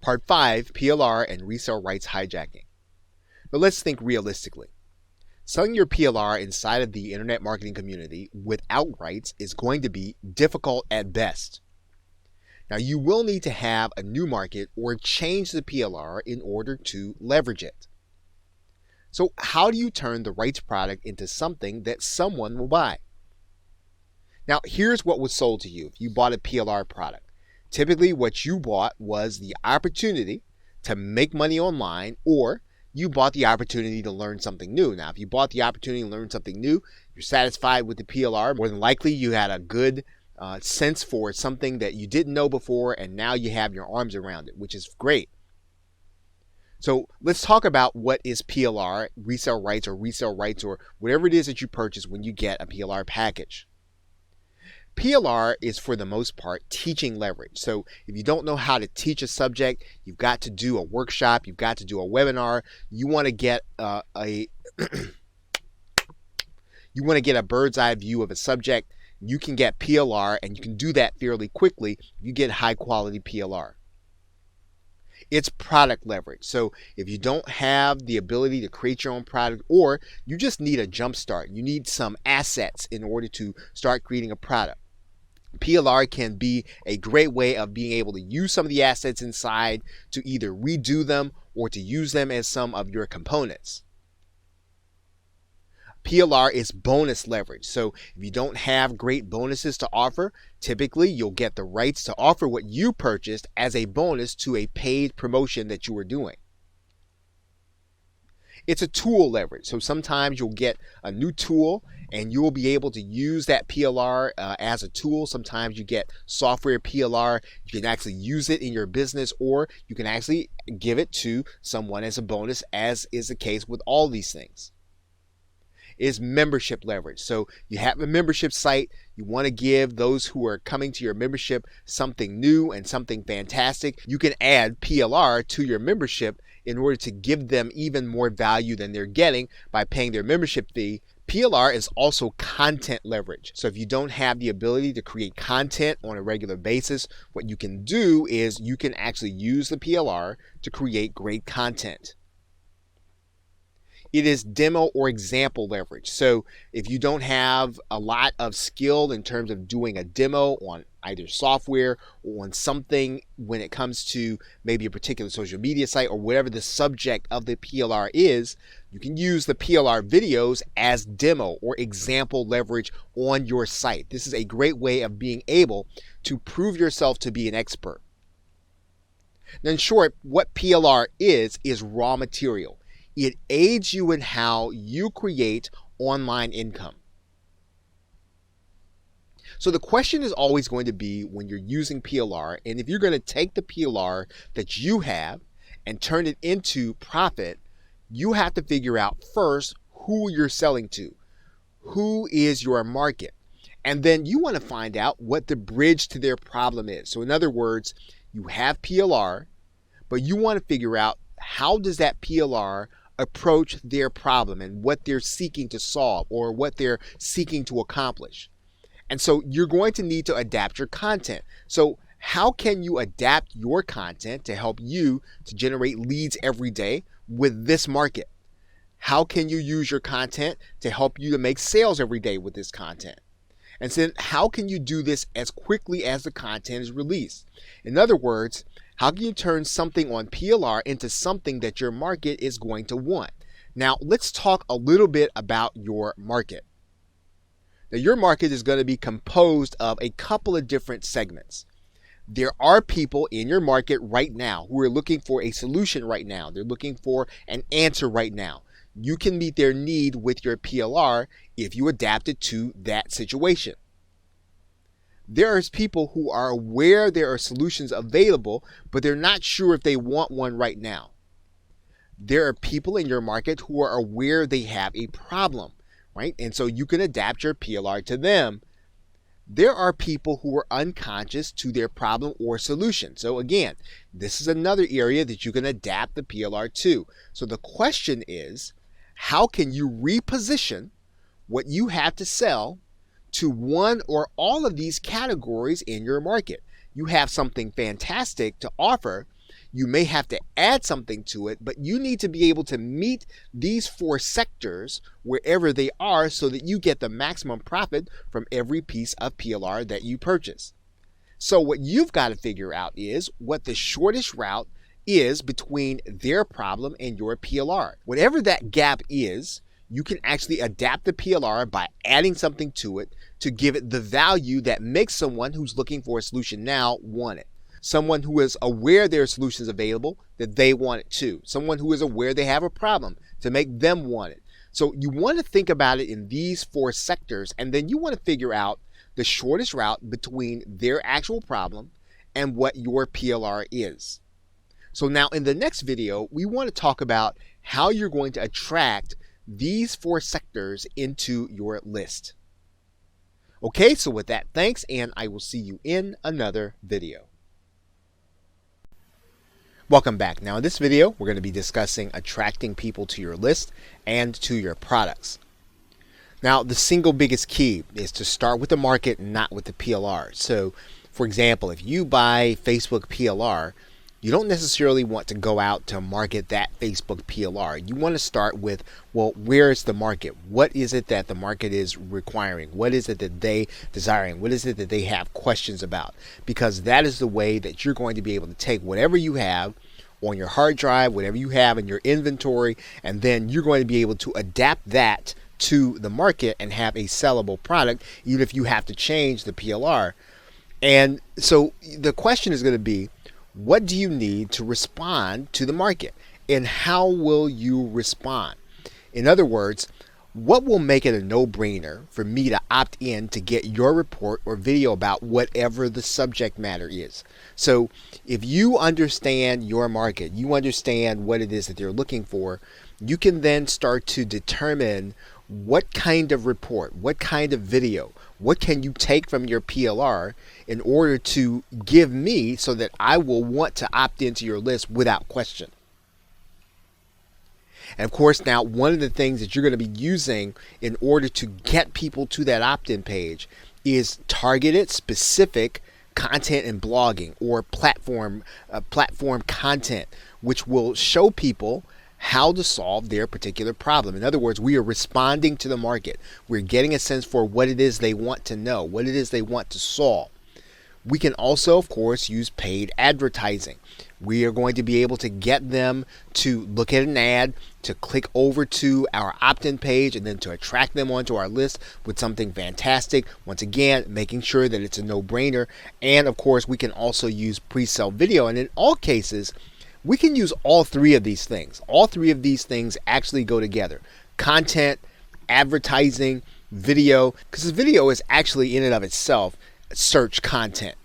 Part 5, PLR and resale rights hijacking. But let's think realistically. Selling your PLR inside of the internet marketing community without rights is going to be difficult at best. Now, you will need to have a new market or change the PLR in order to leverage it. So how do you turn the rights product into something that someone will buy? Now, here's what was sold to you if you bought a PLR product. Typically, what you bought was the opportunity to make money online, or you bought the opportunity to learn something new. Now, if you bought the opportunity to learn something new, you're satisfied with the PLR. More than likely, you had a good sense for something that you didn't know before, and now you have your arms around it, which is great. So let's talk about what is PLR, resale rights, or whatever it is that you purchase when you get a PLR package. PLR is, for the most part, teaching leverage. So if you don't know how to teach a subject, you've got to do a workshop, you've got to do a webinar, you want to get a bird's eye view of a subject, you can get PLR, and you can do that fairly quickly. You get high quality PLR. It's product leverage. So if you don't have the ability to create your own product, or you just need a jump start, you need some assets in order to start creating a product, PLR can be a great way of being able to use some of the assets inside to either redo them or to use them as some of your components. PLR is bonus leverage. So if you don't have great bonuses to offer, typically you'll get the rights to offer what you purchased as a bonus to a paid promotion that you were doing. It's a tool leverage. So sometimes you'll get a new tool and you will be able to use that PLR as a tool. Sometimes you get software PLR. You can actually use it in your business, or you can actually give it to someone as a bonus, as is the case with all these things. Is membership leverage. So you have a membership site. You want to give those who are coming to your membership something new and something fantastic. You can add PLR to your membership in order to give them even more value than they're getting by paying their membership fee. PLR is also content leverage. So if you don't have the ability to create content on a regular basis, what you can do is you can actually use the PLR to create great content. It is demo or example leverage. So if you don't have a lot of skill in terms of doing a demo on either software or on something when it comes to maybe a particular social media site or whatever the subject of the PLR is, you can use the PLR videos as demo or example leverage on your site. This is a great way of being able to prove yourself to be an expert. Now, in short, what PLR is raw material. It aids you in how you create online income. So the question is always going to be, when you're using PLR, and if you're going to take the PLR that you have and turn it into profit, you have to figure out first who you're selling to. Who is your market? And then you want to find out what the bridge to their problem is. So in other words, you have PLR, but you want to figure out how does that PLR approach their problem and what they're seeking to solve or what they're seeking to accomplish. And so you're going to need to adapt your content. So how can you adapt your content to help you to generate leads every day with this market? How can you use your content to help you to make sales every day with this content? And then how can you do this as quickly as the content is released? In other words, how can you turn something on PLR into something that your market is going to want? Now, let's talk a little bit about your market. Now, your market is going to be composed of a couple of different segments. There are people in your market right now who are looking for a solution right now. They're looking for an answer right now. You can meet their need with your PLR if you adapt it to that situation. There are people who are aware there are solutions available, but they're not sure if they want one right now. There are people in your market who are aware they have a problem, right? And so you can adapt your PLR to them. There are people who are unconscious to their problem or solution. So again, this is another area that you can adapt the PLR to. So the question is, how can you reposition what you have to sell to one or all of these categories in your market? You have something fantastic to offer. You may have to add something to it, but you need to be able to meet these 4 sectors wherever they are so that you get the maximum profit from every piece of PLR that you purchase. So what you've got to figure out is what the shortest route is between their problem and your PLR. Whatever that gap is, you can actually adapt the PLR by adding something to it to give it the value that makes someone who's looking for a solution now want it. Someone who is aware there are solutions available, that they want it too. Someone who is aware they have a problem, to make them want it. So you want to think about it in these 4 sectors, and then you want to figure out the shortest route between their actual problem and what your PLR is. So now in the next video, we want to talk about how you're going to attract these 4 sectors into your list. Okay, so with that, thanks, and I will see you in another video. Welcome back. Now in this video, we're going to be discussing attracting people to your list and to your products. Now, the single biggest key is to start with the market, not with the PLR. So, for example, if you buy Facebook PLR, you don't necessarily want to go out to market that Facebook PLR. You want to start with, well, where is the market? What is it that the market is requiring? What is it that they desiring? What is it that they have questions about? Because that is the way that you're going to be able to take whatever you have on your hard drive, whatever you have in your inventory, and then you're going to be able to adapt that to the market and have a sellable product, even if you have to change the PLR. And so the question is going to be, what do you need to respond to the market, and how will you respond? In other words, what will make it a no-brainer for me to opt in to get your report or video about whatever the subject matter is? So if you understand your market, you understand what it is that they're looking for, you can then start to determine what kind of report, what kind of video, what can you take from your PLR in order to give me so that I will want to opt into your list without question. And of course, now one of the things that you're going to be using in order to get people to that opt-in page is targeted, specific content and blogging, or platform content, which will show people how to solve their particular problem. In other words, we are responding to the market. We're getting a sense for what it is they want to know, what it is they want to solve. We can also, of course, use paid advertising. We are going to be able to get them to look at an ad, to click over to our opt-in page, and then to attract them onto our list with something fantastic. Once again, making sure that it's a no-brainer. And of course, we can also use pre-sale video. And in all cases, we can use all 3 of these things. All 3 of these things actually go together. Content, advertising, video, because video is actually in and of itself search content.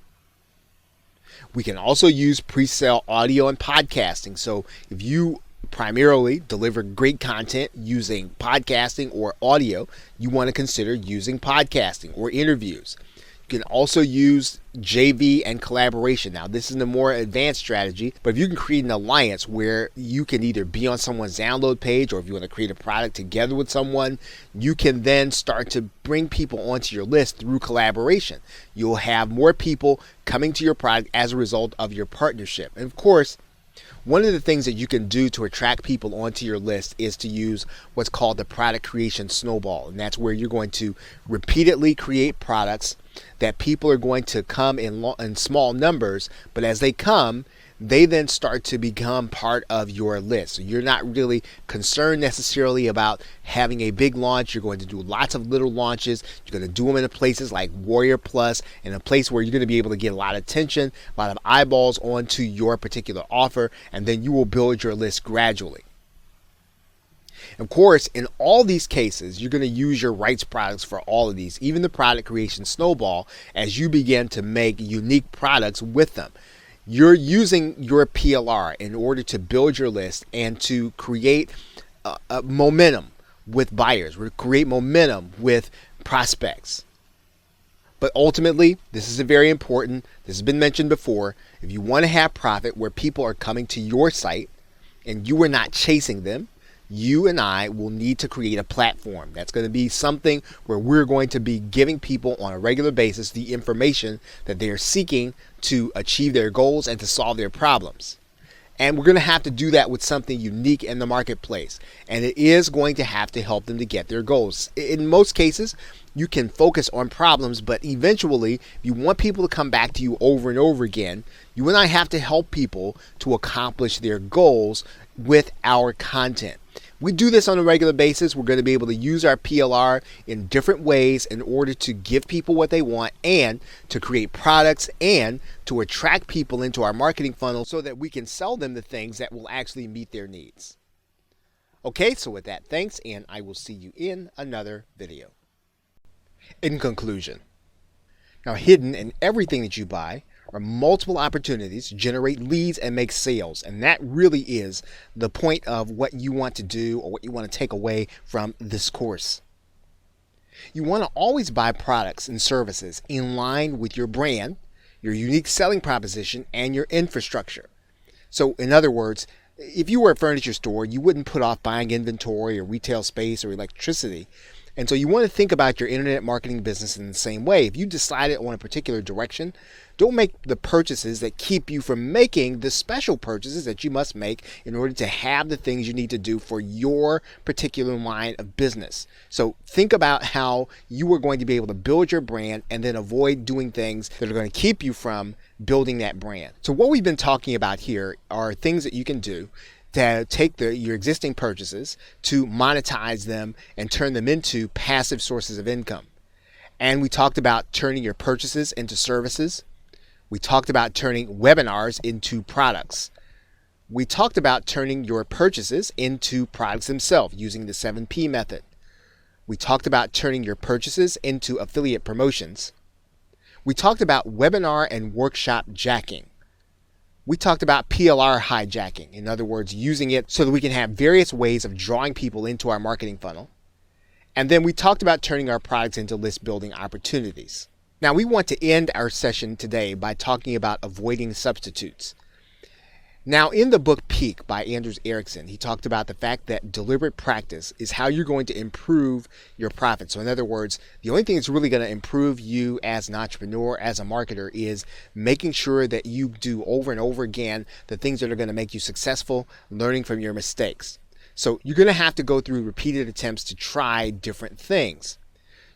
We can also use pre-sale audio and podcasting. So if you primarily deliver great content using podcasting or audio, you want to consider using podcasting or interviews. You can also use JV and collaboration. Now, this is the more advanced strategy, but if you can create an alliance where you can either be on someone's download page, or if you want to create a product together with someone, you can then start to bring people onto your list through collaboration. You'll have more people coming to your product as a result of your partnership. And of course, one of the things that you can do to attract people onto your list is to use what's called the product creation snowball. And that's where you're going to repeatedly create products that people are going to come in small numbers, but as they come, they then start to become part of your list. So you're not really concerned necessarily about having a big launch. You're going to do lots of little launches. You're going to do them in places like Warrior Plus, in a place where you're going to be able to get a lot of attention, a lot of eyeballs onto your particular offer, and then you will build your list gradually. Of course, in all these cases, you're going to use your rights products for all of these, even the product creation snowball, as you begin to make unique products with them. You're using your PLR in order to build your list and to create momentum with buyers, create momentum with prospects. But ultimately, this is very important. This has been mentioned before. If you want to have profit where people are coming to your site and you are not chasing them, you and I will need to create a platform. That's going to be something where we're going to be giving people on a regular basis the information that they are seeking to achieve their goals and to solve their problems. And we're going to have to do that with something unique in the marketplace. And it is going to have to help them to get their goals. In most cases, you can focus on problems, but eventually, if you want people to come back to you over and over again, you and I have to help people to accomplish their goals with our content. We do this on a regular basis. We're going to be able to use our PLR in different ways in order to give people what they want and to create products and to attract people into our marketing funnel so that we can sell them the things that will actually meet their needs. Okay, so with that, thanks, and I will see you in another video. In conclusion, now hidden in everything that you buy are multiple opportunities to generate leads and make sales. And that really is the point of what you want to do or what you want to take away from this course. You want to always buy products and services in line with your brand, your unique selling proposition, and your infrastructure. So in other words, if you were a furniture store, you wouldn't put off buying inventory or retail space or electricity. And so you want to think about your internet marketing business in the same way. If you decided on a particular direction, don't make the purchases that keep you from making the special purchases that you must make in order to have the things you need to do for your particular line of business. So think about how you are going to be able to build your brand and then avoid doing things that are going to keep you from building that brand. So what we've been talking about here are things that you can do to take your existing purchases, to monetize them and turn them into passive sources of income. And we talked about turning your purchases into services. We talked about turning webinars into products. We talked about turning your purchases into products themselves using the 7P method. We talked about turning your purchases into affiliate promotions. We talked about webinar and workshop jacking. We talked about PLR hijacking, in other words, using it so that we can have various ways of drawing people into our marketing funnel. And then we talked about turning our products into list building opportunities. Now we want to end our session today by talking about avoiding substitutes. Now in the book Peak by Anders Ericsson, he talked about the fact that deliberate practice is how you're going to improve your profit. So in other words, the only thing that's really going to improve you as an entrepreneur, as a marketer, is making sure that you do over and over again the things that are going to make you successful, learning from your mistakes. So you're going to have to go through repeated attempts to try different things.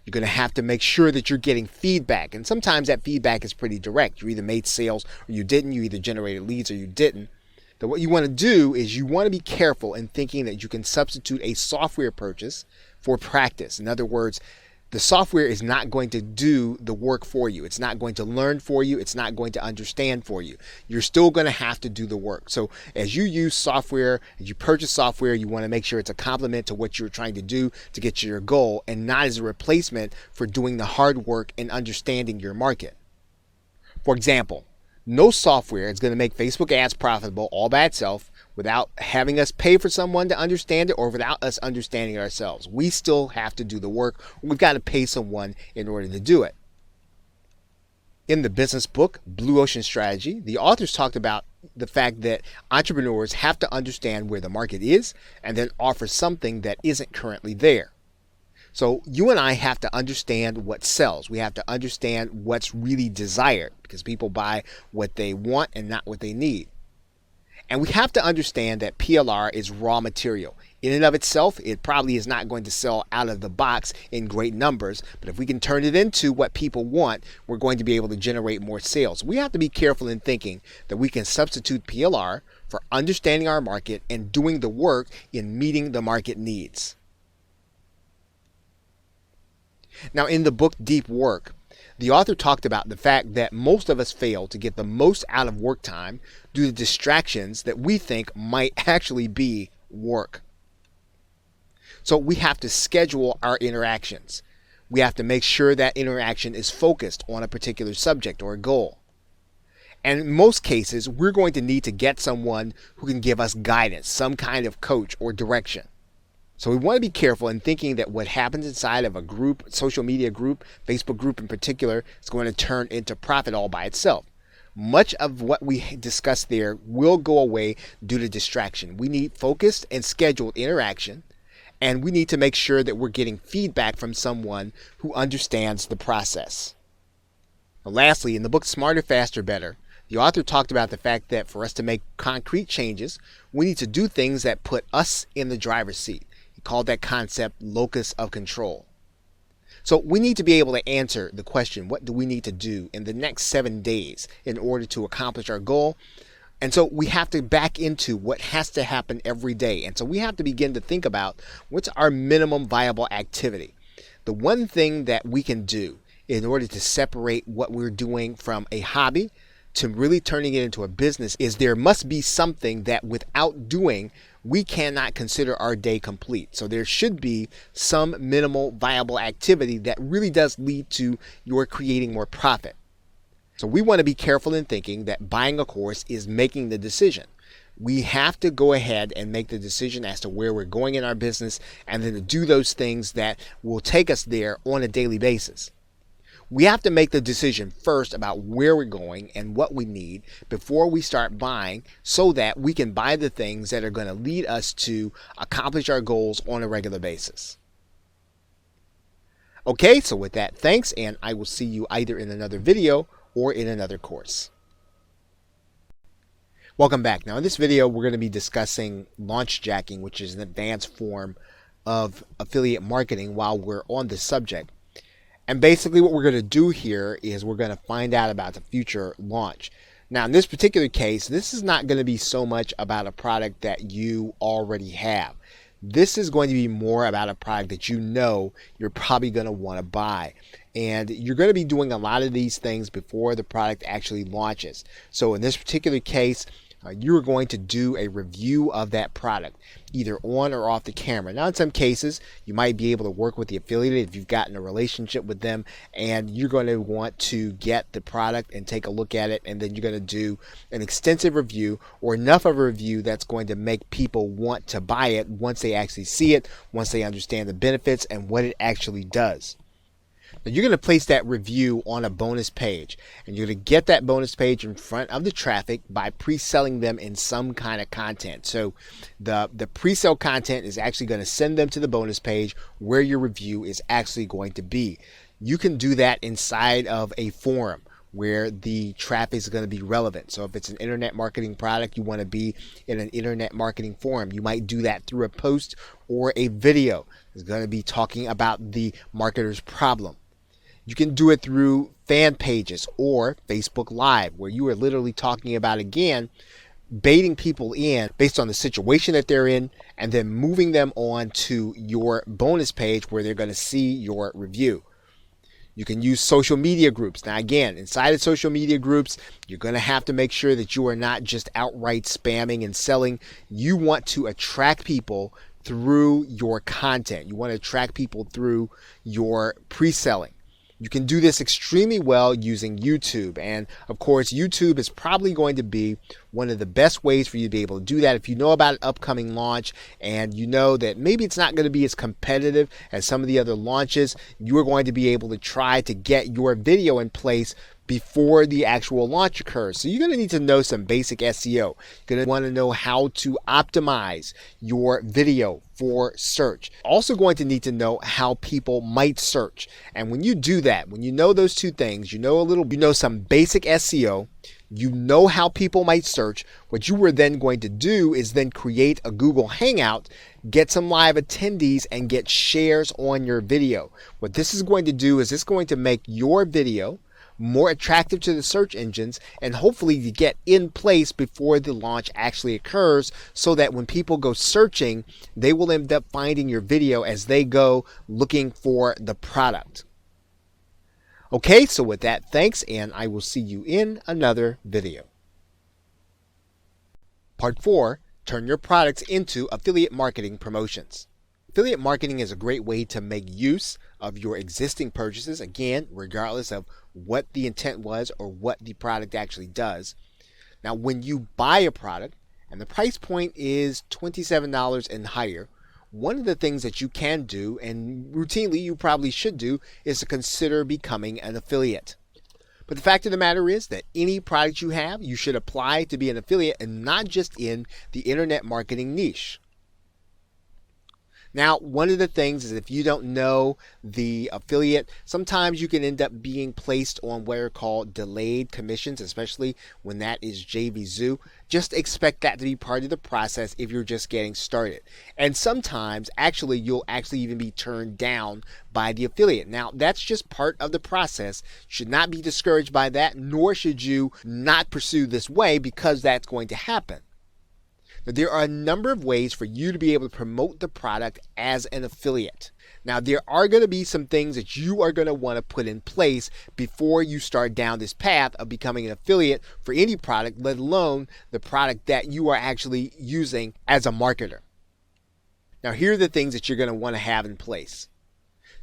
You're going to have to make sure that you're getting feedback. And sometimes that feedback is pretty direct. You either made sales or you didn't. You either generated leads or you didn't. But what you want to do is you want to be careful in thinking that you can substitute a software purchase for practice. In other words, the software is not going to do the work for you. It's not going to learn for you. It's not going to understand for you. You're still going to have to do the work. So as you use software, as you purchase software, you want to make sure it's a complement to what you're trying to do to get to your goal and not as a replacement for doing the hard work and understanding your market. For example, no software is going to make Facebook ads profitable all by itself without having us pay for someone to understand it or without us understanding it ourselves. We still have to do the work. We've got to pay someone in order to do it. In the business book, Blue Ocean Strategy, the authors talked about the fact that entrepreneurs have to understand where the market is and then offer something that isn't currently there. So you and I have to understand what sells. We have to understand what's really desired because people buy what they want and not what they need. And we have to understand that PLR is raw material. In and of itself, it probably is not going to sell out of the box in great numbers, but if we can turn it into what people want, we're going to be able to generate more sales. We have to be careful in thinking that we can substitute PLR for understanding our market and doing the work in meeting the market needs. Now, in the book Deep Work, the author talked about the fact that most of us fail to get the most out of work time due to distractions that we think might actually be work. So we have to schedule our interactions. We have to make sure that interaction is focused on a particular subject or a goal. And in most cases, we're going to need to get someone who can give us guidance, some kind of coach or direction. So we want to be careful in thinking that what happens inside of a group, social media group, Facebook group in particular, is going to turn into profit all by itself. Much of what we discussed there will go away due to distraction. We need focused and scheduled interaction, and we need to make sure that we're getting feedback from someone who understands the process. Now, lastly, in the book Smarter, Faster, Better, The author talked about the fact that for us to make concrete changes, we need to do things that put us in the driver's seat. He called that concept locus of control. So we need to be able to answer the question, what do we need to do in the next 7 days in order to accomplish our goal? And so we have to back into what has to happen every day. And so we have to begin to think about what's our minimum viable activity. The one thing that we can do in order to separate what we're doing from a hobby to really turning it into a business is there must be something that without doing, we cannot consider our day complete. So there should be some minimal viable activity that really does lead to your creating more profit. So we want to be careful in thinking that buying a course is making the decision. We have to go ahead and make the decision as to where we're going in our business and then to do those things that will take us there on a daily basis. We have to make the decision first about where we're going and what we need before we start buying so that we can buy the things that are going to lead us to accomplish our goals on a regular basis. Okay, so with that, thanks, and I will see you either in another video or in another course. Welcome back. Now in this video, we're going to be discussing launch jacking, which is an advanced form of affiliate marketing while we're on this subject. And basically what we're going to do here is we're going to find out about the future launch. Now in this particular case, this is not going to be so much about a product that you already have. This is going to be more about a product that you know you're probably going to want to buy. And you're going to be doing a lot of these things before the product actually launches. So in this particular case, you're going to do a review of that product, either on or off the camera. Now, in some cases, you might be able to work with the affiliate if you've gotten a relationship with them, and you're going to want to get the product and take a look at it, and then you're going to do an extensive review or enough of a review that's going to make people want to buy it once they actually see it, once they understand the benefits and what it actually does. Now you're going to place that review on a bonus page, and you're going to get that bonus page in front of the traffic by pre-selling them in some kind of content. So the pre-sale content is actually going to send them to the bonus page where your review is actually going to be. You can do that inside of a forum where the traffic is going to be relevant. So if it's an internet marketing product, you want to be in an internet marketing forum. You might do that through a post or a video. It's going to be talking about the marketer's problem. You can do it through fan pages or Facebook Live, where you are literally talking about, again, baiting people in based on the situation that they're in and then moving them on to your bonus page where they're going to see your review. You can use social media groups. Now, again, inside of social media groups, you're going to have to make sure that you are not just outright spamming and selling. You want to attract people through your content. You want to attract people through your pre-selling. You can do this extremely well using YouTube. And of course, YouTube is probably going to be one of the best ways for you to be able to do that. If you know about an upcoming launch and you know that maybe it's not going to be as competitive as some of the other launches, you are going to be able to try to get your video in place before the actual launch occurs. So you're going to need to know some basic SEO. You're going to want to know how to optimize your video for search. Also going to need to know how people might search. And when you do that, when you know those two things, you know some basic SEO, you know how people might search. What you were then going to do is then create a Google Hangout, get some live attendees, and get shares on your video. What this is going to do is it's going to make your video more attractive to the search engines, and hopefully to get in place before the launch actually occurs, so that when people go searching, they will end up finding your video as they go looking for the product. Okay, so with that, thanks, and I will see you in another video. Part 4, turn your products into affiliate marketing promotions. Affiliate marketing is a great way to make use of your existing purchases, again, regardless of what the intent was or what the product actually does. Now, when you buy a product and the price point is $27 and higher, one of the things that you can do, and routinely you probably should do, is to consider becoming an affiliate. But the fact of the matter is that any product you have, you should apply to be an affiliate, and not just in the internet marketing niche. Now, one of the things is if you don't know the affiliate, sometimes you can end up being placed on what are called delayed commissions, especially when that is JVZoo. Just expect that to be part of the process if you're just getting started. And sometimes, actually, you'll actually even be turned down by the affiliate. Now, that's just part of the process. Should not be discouraged by that, nor should you not pursue this way because that's going to happen. Now, there are a number of ways for you to be able to promote the product as an affiliate. Now, there are going to be some things that you are going to want to put in place before you start down this path of becoming an affiliate for any product, let alone the product that you are actually using as a marketer. Now, here are the things that you're going to want to have in place.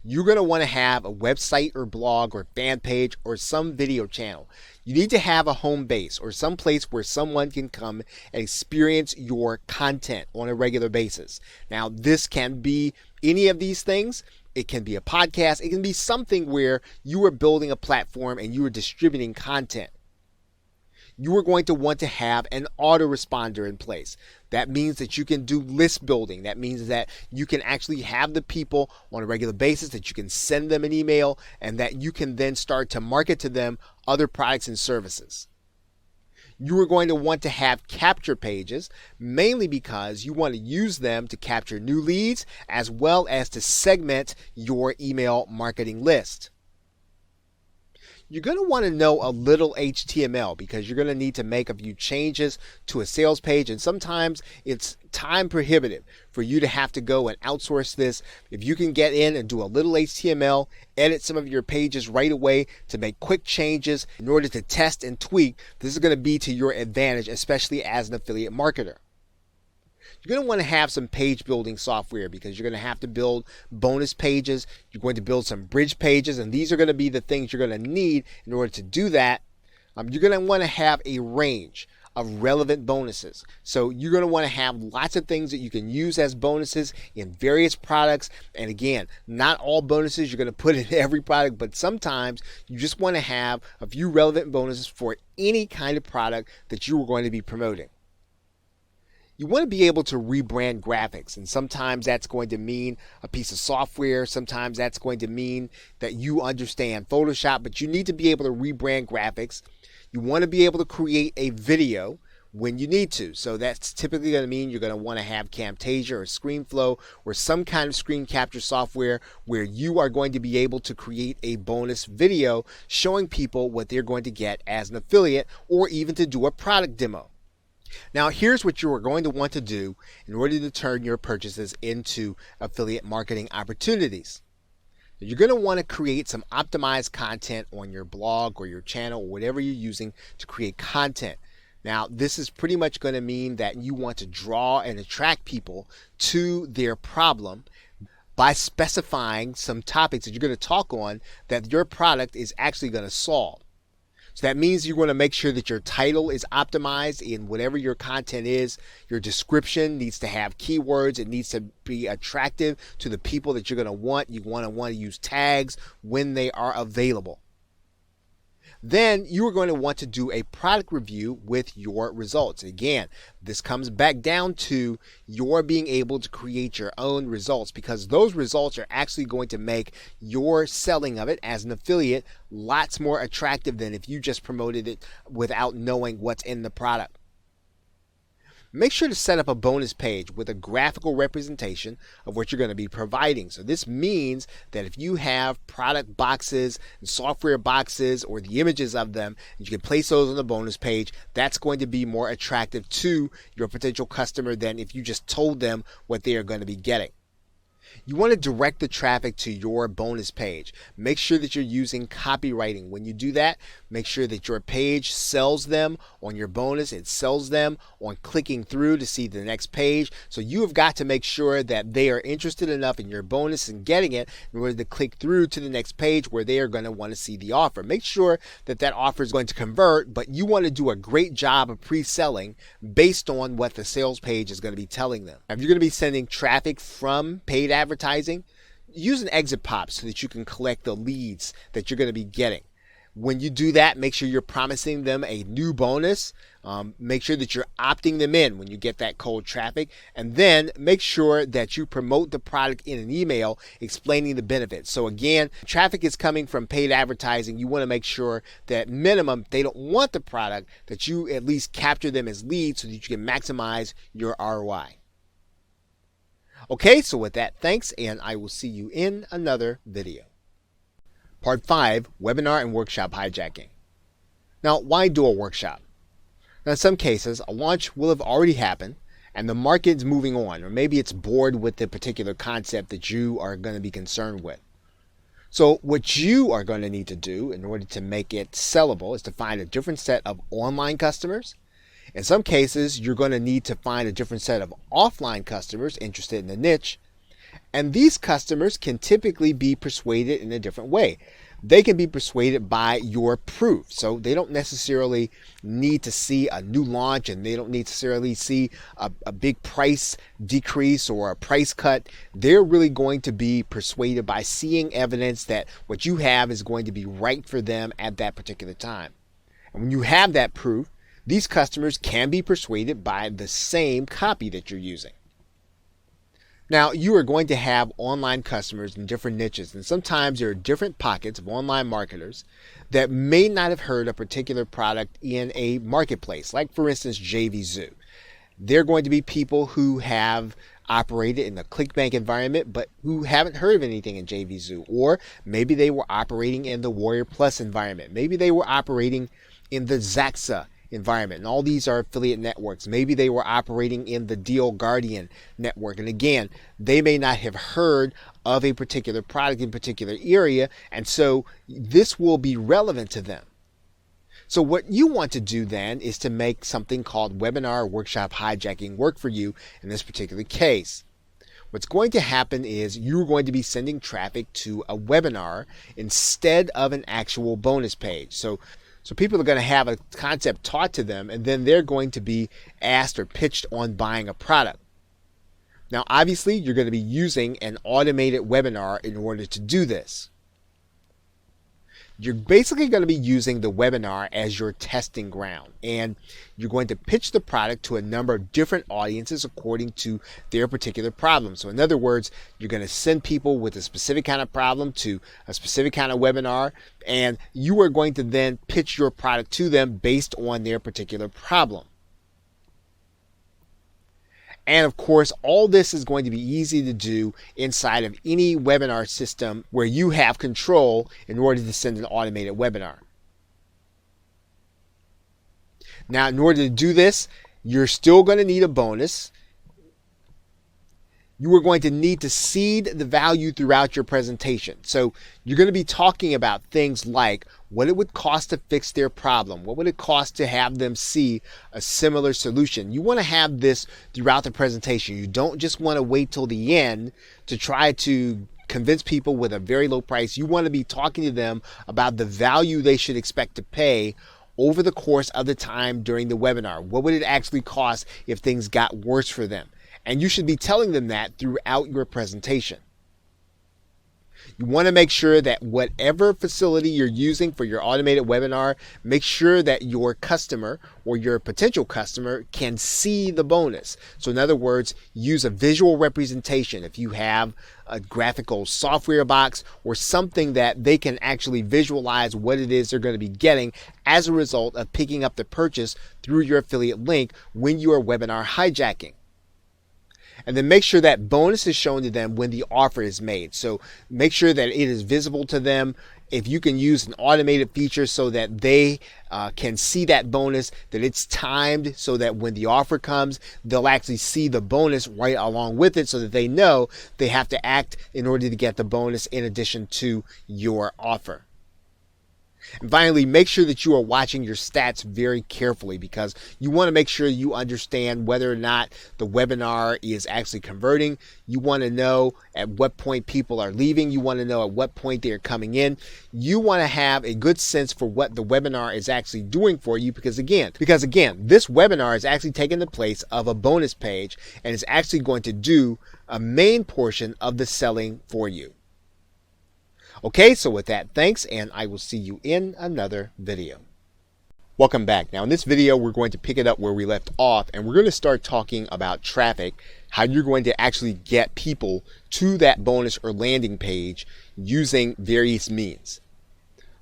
You're going to want to have a website or blog or fan page or some video channel. You need to have a home base or some place where someone can come and experience your content on a regular basis. Now, this can be any of these things. It can be a podcast. It can be something where you are building a platform and you are distributing content. You are going to want to have an autoresponder in place. That means that you can do list building. That means that you can actually have the people on a regular basis, that you can send them an email, and that you can then start to market to them other products and services. You are going to want to have capture pages, mainly because you want to use them to capture new leads as well as to segment your email marketing list. You're going to want to know a little HTML because you're going to need to make a few changes to a sales page, and sometimes it's time prohibitive for you to have to go and outsource this. If you can get in and do a little HTML, edit some of your pages right away to make quick changes in order to test and tweak, this is going to be to your advantage, especially as an affiliate marketer. You're going to want to have some page building software because you're going to have to build bonus pages. You're going to build some bridge pages, and these are going to be the things you're going to need in order to do that. You're going to want to have a range of relevant bonuses. So you're going to want to have lots of things that you can use as bonuses in various products. And again, not all bonuses you're going to put in every product, but sometimes you just want to have a few relevant bonuses for any kind of product that you are going to be promoting. You want to be able to rebrand graphics, and sometimes that's going to mean a piece of software. Sometimes that's going to mean that you understand Photoshop, but you need to be able to rebrand graphics. You want to be able to create a video when you need to. So that's typically going to mean you're going to want to have Camtasia or ScreenFlow or some kind of screen capture software where you are going to be able to create a bonus video showing people what they're going to get as an affiliate, or even to do a product demo. Now, here's what you are going to want to do in order to turn your purchases into affiliate marketing opportunities. You're going to want to create some optimized content on your blog or your channel or whatever you're using to create content. Now, this is pretty much going to mean that you want to draw and attract people to their problem by specifying some topics that you're going to talk on that your product is actually going to solve. So that means you're going to make sure that your title is optimized in whatever your content is. Your description needs to have keywords. It needs to be attractive to the people that you're going to want. You want to use tags when they are available. Then you are going to want to do a product review with your results. Again, this comes back down to your being able to create your own results, because those results are actually going to make your selling of it as an affiliate lots more attractive than if you just promoted it without knowing what's in the product. Make sure to set up a bonus page with a graphical representation of what you're going to be providing. So this means that if you have product boxes and software boxes or the images of them, and you can place those on the bonus page, that's going to be more attractive to your potential customer than if you just told them what they are going to be getting. You want to direct the traffic to your bonus page. Make sure that you're using copywriting. When you do that, make sure that your page sells them on your bonus. It sells them on clicking through to see the next page. So you have got to make sure that they are interested enough in your bonus and getting it in order to click through to the next page where they are going to want to see the offer. Make sure that that offer is going to convert, but you want to do a great job of pre-selling based on what the sales page is going to be telling them. Now, if you're going to be sending traffic from paid advertising, use an exit pop so that you can collect the leads that you're going to be getting. When you do that, make sure you're promising them a new bonus. Make sure that you're opting them in when you get that cold traffic. And then make sure that you promote the product in an email explaining the benefits. So again, traffic is coming from paid advertising. You want to make sure that minimum, they don't want the product, that you at least capture them as leads so that you can maximize your ROI. Okay, so with that, thanks, and I will see you in another video. Part 5, Webinar and Workshop Hijacking. Now, why do a workshop? Now, in some cases, a launch will have already happened and the market's moving on, or maybe it's bored with the particular concept that you are going to be concerned with. So what you are going to need to do in order to make it sellable is to find a different set of online customers. In some cases, you're going to need to find a different set of offline customers interested in the niche. And these customers can typically be persuaded in a different way. They can be persuaded by your proof. So they don't necessarily need to see a new launch, and they don't necessarily see a big price decrease or a price cut. They're really going to be persuaded by seeing evidence that what you have is going to be right for them at that particular time. And when you have that proof, these customers can be persuaded by the same copy that you're using. Now, you are going to have online customers in different niches, and sometimes there are different pockets of online marketers that may not have heard a particular product in a marketplace, like for instance, JVZoo. They're going to be people who have operated in the ClickBank environment, but who haven't heard of anything in JVZoo, or maybe they were operating in the Warrior Plus environment. Maybe they were operating in the Zaxa environment, and all these are affiliate networks. Maybe they were operating in the Deal Guardian network, and again, they may not have heard of a particular product in a particular area, and so this will be relevant to them. So what you want to do then is to make something called webinar workshop hijacking work for you in this particular case. What's going to happen is you're going to be sending traffic to a webinar instead of an actual bonus page. So people are going to have a concept taught to them, and then they're going to be asked or pitched on buying a product. Now, obviously, you're going to be using an automated webinar in order to do this. You're basically going to be using the webinar as your testing ground, and you're going to pitch the product to a number of different audiences according to their particular problem. So in other words, you're going to send people with a specific kind of problem to a specific kind of webinar, and you are going to then pitch your product to them based on their particular problem. And of course, all this is going to be easy to do inside of any webinar system where you have control in order to send an automated webinar. Now, in order to do this, you're still going to need a bonus. You are going to need to seed the value throughout your presentation. So you're going to be talking about things like what it would cost to fix their problem. What would it cost to have them see a similar solution? You want to have this throughout the presentation. You don't just want to wait till the end to try to convince people with a very low price. You want to be talking to them about the value they should expect to pay over the course of the time during the webinar. What would it actually cost if things got worse for them? And you should be telling them that throughout your presentation. You want to make sure that whatever facility you're using for your automated webinar, make sure that your customer or your potential customer can see the bonus. So in other words, use a visual representation. If you have a graphical software box or something that they can actually visualize what it is they're going to be getting as a result of picking up the purchase through your affiliate link when you are webinar hijacking. And then make sure that bonus is shown to them when the offer is made. So make sure that it is visible to them. If you can use an automated feature so that they can see that bonus, that it's timed so that when the offer comes, they'll actually see the bonus right along with it so that they know they have to act in order to get the bonus in addition to your offer. And finally, make sure that you are watching your stats very carefully because you want to make sure you understand whether or not the webinar is actually converting. You want to know at what point people are leaving. You want to know at what point they are coming in. You want to have a good sense for what the webinar is actually doing for you because again, this webinar is actually taking the place of a bonus page and is actually going to do a main portion of the selling for you. Okay, so with that, thanks, and I will see you in another video. Welcome back. Now in this video, we're going to pick it up where we left off, and we're going to start talking about traffic, how you're going to actually get people to that bonus or landing page using various means.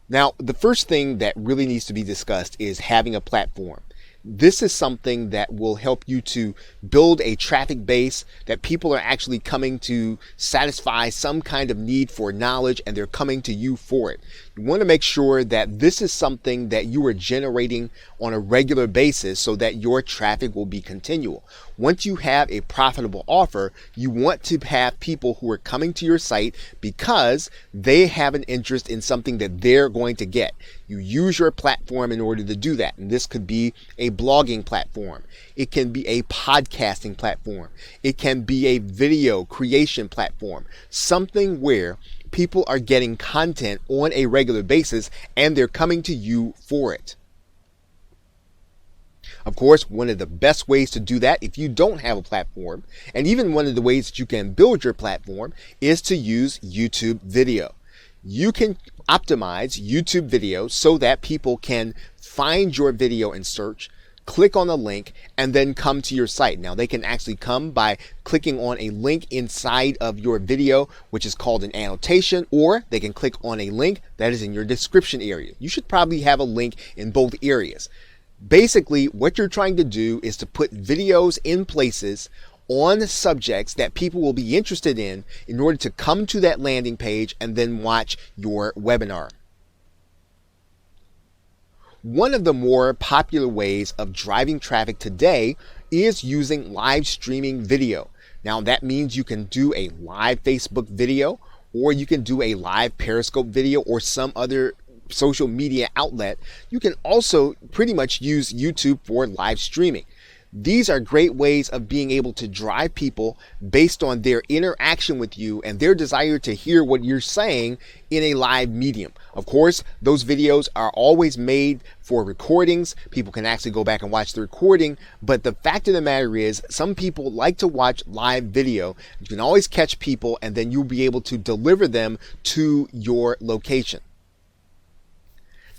Now, the first thing that really needs to be discussed is having a platform. This is something that will help you to build a traffic base that people are actually coming to satisfy some kind of need for knowledge, and they're coming to you for it. You want to make sure that this is something that you are generating on a regular basis so that your traffic will be continual. Once you have a profitable offer, you want to have people who are coming to your site because they have an interest in something that they're going to get. You use your platform in order to do that. And this could be a blogging platform. It can be a podcasting platform. It can be a video creation platform. Something where people are getting content on a regular basis and they're coming to you for it. Of course, one of the best ways to do that if you don't have a platform, and even one of the ways that you can build your platform, is to use YouTube video. You can optimize YouTube video so that people can find your video in search, click on a link, and then come to your site. Now, they can actually come by clicking on a link inside of your video, which is called an annotation, or they can click on a link that is in your description area. You should probably have a link in both areas. Basically, what you're trying to do is to put videos in places on subjects that people will be interested in order to come to that landing page and then watch your webinar. One of the more popular ways of driving traffic today is using live streaming video. Now, that means you can do a live Facebook video, or you can do a live Periscope video, or some other social media outlet. You can also pretty much use YouTube for live streaming. These are great ways of being able to drive people based on their interaction with you and their desire to hear what you're saying in a live medium. Of course, those videos are always made for recordings. People can actually go back and watch the recording, but the fact of the matter is some people like to watch live video. You can always catch people, and then you'll be able to deliver them to your location.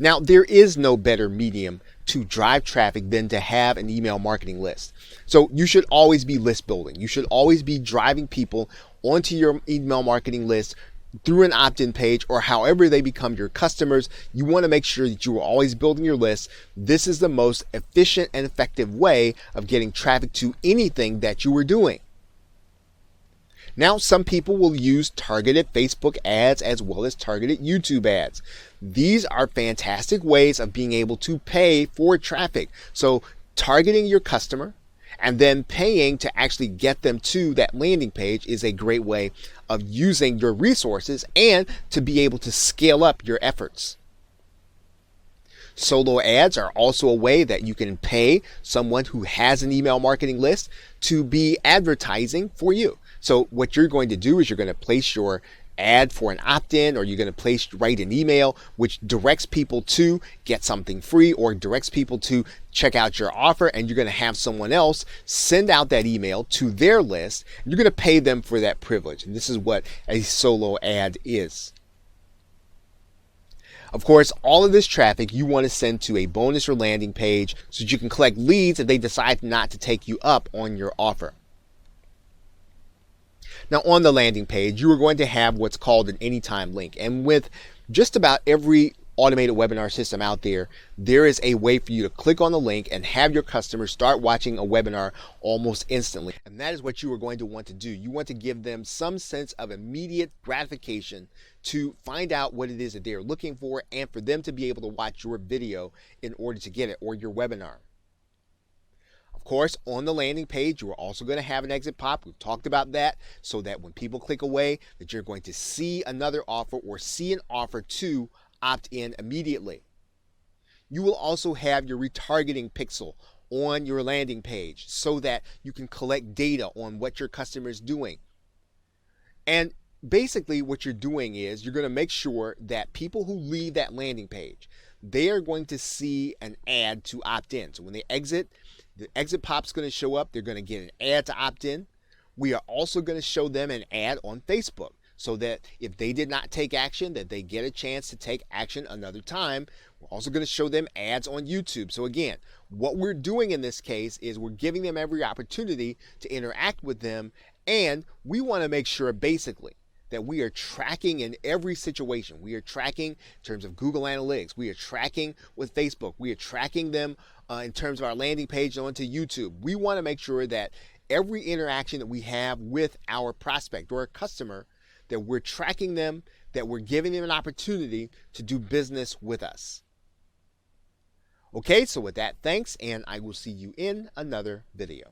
Now, there is no better medium to drive traffic than to have an email marketing list. So you should always be list building. You should always be driving people onto your email marketing list through an opt-in page, or however they become your customers. You want to make sure that you are always building your list. This is the most efficient and effective way of getting traffic to anything that you are doing. Now, some people will use targeted Facebook ads as well as targeted YouTube ads. These are fantastic ways of being able to pay for traffic. So targeting your customer and then paying to actually get them to that landing page is a great way of using your resources and to be able to scale up your efforts. Solo ads are also a way that you can pay someone who has an email marketing list to be advertising for you. So what you're going to do is you're going to place your ad for an opt-in, or you're going to write an email which directs people to get something free or directs people to check out your offer, and you're going to have someone else send out that email to their list. You're going to pay them for that privilege, and this is what a solo ad is. Of course, all of this traffic you want to send to a bonus or landing page so that you can collect leads if they decide not to take you up on your offer. Now, on the landing page, you are going to have what's called an anytime link. And with just about every automated webinar system out there, there is a way for you to click on the link and have your customers start watching a webinar almost instantly. And that is what you are going to want to do. You want to give them some sense of immediate gratification to find out what it is that they're looking for, and for them to be able to watch your video in order to get it, or your webinar. Of course, on the landing page, you are also going to have an exit pop. We've talked about that, so that when people click away, that you're going to see another offer or see an offer to opt in immediately. You will also have your retargeting pixel on your landing page so that you can collect data on what your customer is doing. And basically what you're doing is you're going to make sure that people who leave that landing page, they are going to see an ad to opt in. So when they exit, the exit pop's going to show up. They're going to get an ad to opt in. We are also going to show them an ad on Facebook. so that if they did not take action, that they get a chance to take action another time. We're also going to show them ads on YouTube. So again, what we're doing in this case is we're giving them every opportunity to interact with them, and we want to make sure basically that we are tracking in every situation. We are tracking in terms of Google Analytics. We are tracking with Facebook. We are tracking them in terms of our landing page onto YouTube. We want to make sure that every interaction that we have with our prospect or a customer, that we're tracking them, that we're giving them an opportunity to do business with us. Okay, so with that, thanks, and I will see you in another video.